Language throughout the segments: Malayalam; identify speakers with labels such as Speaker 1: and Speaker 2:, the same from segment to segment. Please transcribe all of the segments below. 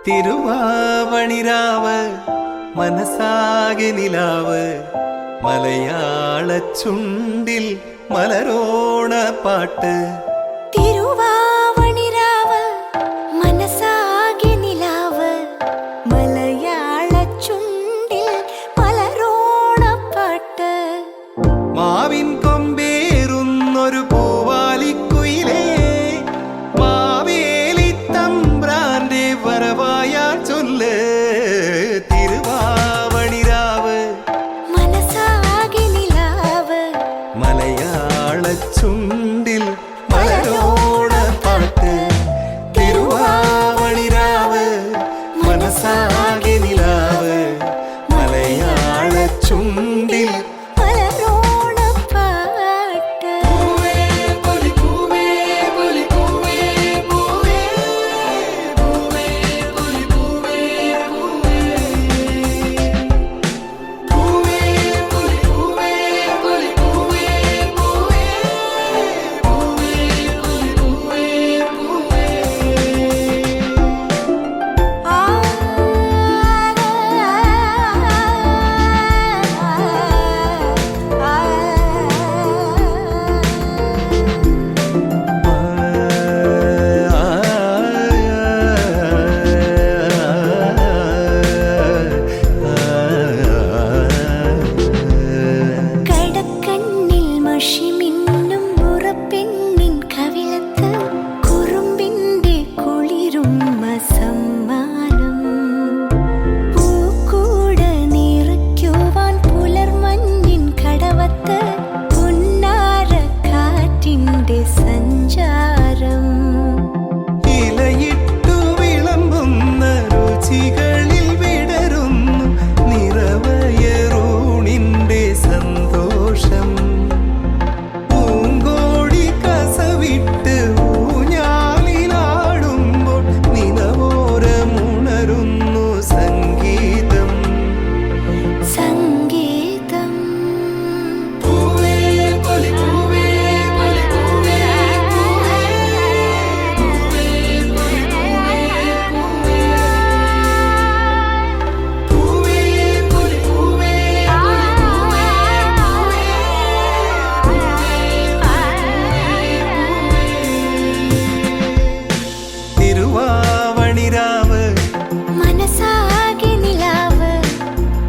Speaker 1: തിരുവാവണിരാവ് മനസാകെ നിലാവ് മലയാള ചുണ്ടിൽ മലരോണ പാട്ട്.
Speaker 2: തിരുവാവണിരാവ് മനസാകെ നിലാവ് മലയാള ചുണ്ടിൽ മലരോണ പാട്ട്.
Speaker 1: മാവിൻ കൊമ്പേറുന്നൊരു പൂവാലിക്കുയിലേ മാവേലി തമ്പ്രാന്റെ വരവായാ ചൊല്ല്. തിരുവാവണിരാവ്
Speaker 2: മനസാകെ നിലാവ്
Speaker 1: മലയാള ചുണ്ടിൽ മലരോണ പാട്ട്. തിരുവാവണിരാവ് മനസാകെ നിലാവ് മലയാള ചുണ്ടിൽ
Speaker 2: മലരോണ പാട്ട്.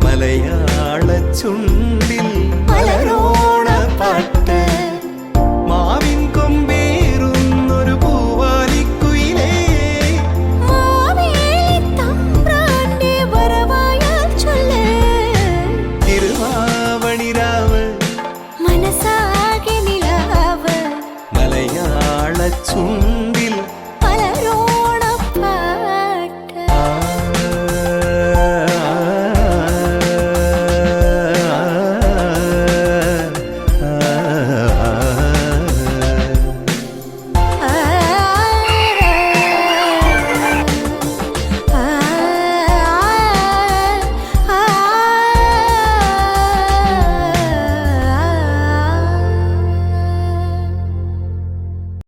Speaker 1: മലയാള ചുണ്ടിൽ മലരോണ പാട്ട്. മാവിൻ കൊമ്പേറുന്നൊരു പൂവാലിക്കുയിലേ
Speaker 2: മാവേലി തമ്പ്രാന്റെ വരവായാ ചൊല്ല്.
Speaker 1: തിരുവാവണിരാവ്
Speaker 2: മനസാകെ നിലാവ്
Speaker 1: മലയാള ചുണ്ടിൽ